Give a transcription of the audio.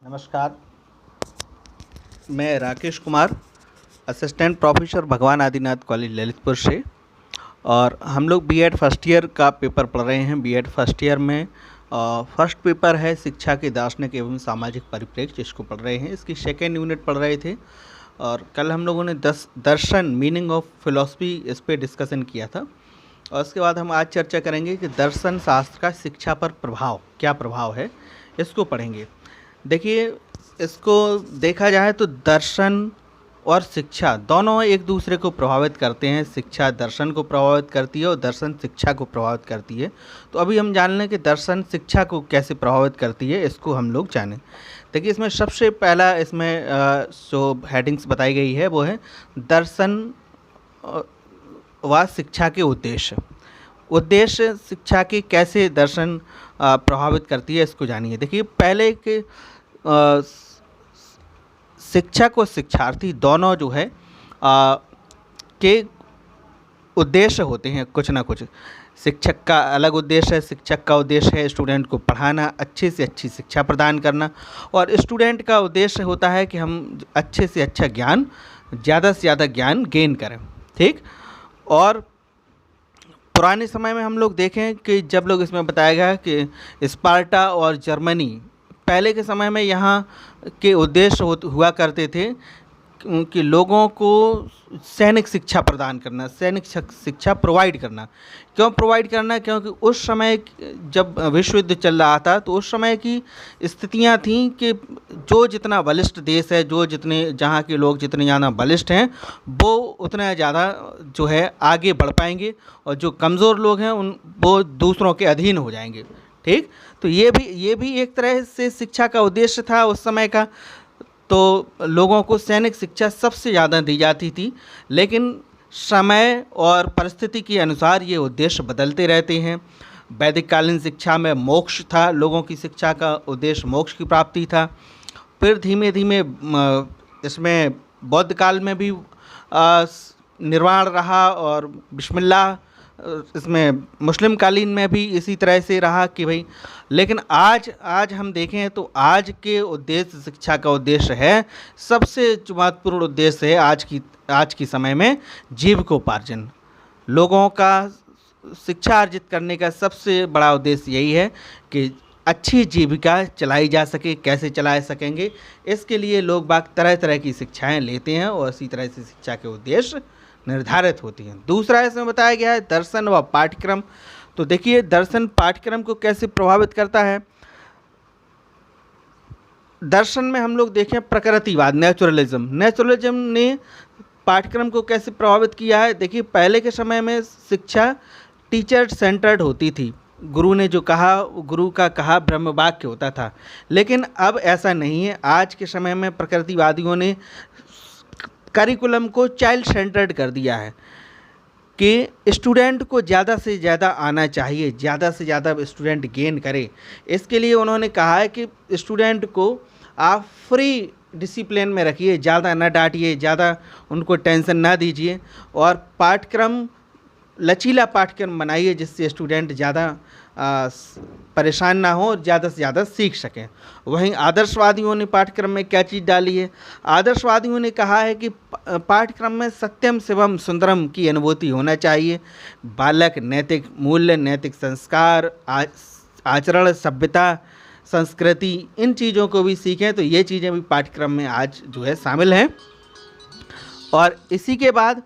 नमस्कार, मैं Rakesh Kumar, assistant professor भगवान आदिनाथ कॉलेज ललितपुर से। और हम लोग बीएड फर्स्ट ईयर का पेपर पढ़ रहे हैं। बीएड फर्स्ट ईयर में फर्स्ट पेपर है शिक्षा के दार्शनिक एवं सामाजिक परिप्रेक्ष्य, इसको पढ़ रहे हैं। इसकी सेकेंड यूनिट पढ़ रहे थे और कल हम लोगों ने दर्शन मीनिंग ऑफ फिलॉसफी इस पे डिस्कशन किया था। और उसके बाद हम आज चर्चा करेंगे कि दर्शन शास्त्र का शिक्षा पर प्रभाव, क्या प्रभाव है, इसको पढ़ेंगे। देखिए, इसको देखा जाए तो दर्शन और शिक्षा दोनों एक दूसरे को प्रभावित करते हैं। शिक्षा दर्शन को प्रभावित करती है और दर्शन शिक्षा को प्रभावित करती है। तो अभी हम जान लें कि दर्शन शिक्षा को कैसे प्रभावित करती है, इसको हम लोग जानें। देखिए, इसमें सबसे पहला इसमें जो हेडिंग्स बताई गई है वो है दर्शन व शिक्षा के उद्देश्य। उद्देश्य शिक्षा के कैसे दर्शन प्रभावित करती है, इसको जानिए। देखिए, पहले के शिक्षक और शिक्षार्थी दोनों जो है के उद्देश्य होते हैं कुछ ना कुछ। शिक्षक का अलग उद्देश्य है। शिक्षक का उद्देश्य है स्टूडेंट को पढ़ाना, अच्छे से अच्छी शिक्षा प्रदान करना। और स्टूडेंट का उद्देश्य होता है कि हम अच्छे से अच्छा ज्ञान, ज़्यादा से ज़्यादा ज्ञान गेन करें। ठीक। और पुराने समय में हम लोग देखें कि जब लोग इसमें बताया गया कि स्पार्टा और जर्मनी, पहले के समय में यहाँ के उद्देश्य हुआ करते थे कि लोगों को सैनिक शिक्षा प्रदान करना, सैनिक शिक्षा प्रोवाइड करना। क्यों प्रोवाइड करना? क्योंकि उस समय जब विश्व युद्ध चल रहा था तो उस समय की स्थितियां थीं कि जो जितना बलिष्ठ देश है, जहाँ के लोग जितने ज़्यादा बलिष्ठ हैं, वो उतना ज़्यादा जो है आगे बढ़ पाएंगे, और जो कमज़ोर लोग हैं वो दूसरों के अधीन हो जाएंगे। ठीक। तो ये भी एक तरह से शिक्षा का उद्देश्य था उस समय का। तो लोगों को सैनिक शिक्षा सबसे ज़्यादा दी जाती थी, लेकिन समय और परिस्थिति के अनुसार ये उद्देश्य बदलते रहते हैं। वैदिक कालीन शिक्षा में मोक्ष था, लोगों की शिक्षा का उद्देश्य मोक्ष की प्राप्ति था। फिर धीमे धीमे इसमें बौद्ध काल में भी निर्वाण रहा, और बिस्मिल्लाह इसमें मुस्लिम कालीन में भी इसी तरह से रहा कि भाई। लेकिन आज हम देखें तो आज के उद्देश्य, शिक्षा का उद्देश्य है, सबसे महत्वपूर्ण उद्देश्य है आज की समय में जीविकोपार्जन। लोगों का शिक्षा अर्जित करने का सबसे बड़ा उद्देश्य यही है कि अच्छी जीविका चलाई जा सके। कैसे चला सकेंगे, इसके लिए लोग बाग तरह तरह की शिक्षाएं लेते हैं और इसी तरह से शिक्षा के उद्देश्य निर्धारित होती हैं। दूसरा इसमें बताया गया है दर्शन व पाठ्यक्रम। तो देखिए, दर्शन पाठ्यक्रम को कैसे प्रभावित करता है। दर्शन में हम लोग देखें प्रकृतिवाद, नेचुरलिज्म ने पाठ्यक्रम को कैसे प्रभावित किया है। देखिए, पहले के समय में शिक्षा टीचर सेंटर्ड होती थी। गुरु ने जो कहा, गुरु का कहा ब्रह्म वाक्य होता था। लेकिन अब ऐसा नहीं है। आज के समय में प्रकृतिवादियों ने करिकुलम को चाइल्ड सेंटर्ड कर दिया है कि स्टूडेंट को ज़्यादा से ज़्यादा आना चाहिए, ज़्यादा से ज़्यादा स्टूडेंट गेन करे। इसके लिए उन्होंने कहा है कि स्टूडेंट को आप फ्री डिसिप्लिन में रखिए, ज़्यादा ना डांटिए, ज़्यादा उनको टेंशन ना दीजिए, और पाठ्यक्रम लचीला पाठ्यक्रम बनाइए जिससे स्टूडेंट ज़्यादा परेशान ना हो और ज़्यादा से ज़्यादा सीख सकें। वहीं आदर्शवादियों ने पाठ्यक्रम में क्या चीज़ डाली है। आदर्शवादियों ने कहा है कि पाठ्यक्रम में सत्यम शिवम सुंदरम की अनुभूति होना चाहिए। बालक नैतिक मूल्य, नैतिक संस्कार, आचरण, सभ्यता, संस्कृति, इन चीज़ों को भी सीखें। तो ये चीज़ें भी पाठ्यक्रम में आज जो है शामिल हैं। और इसी के बाद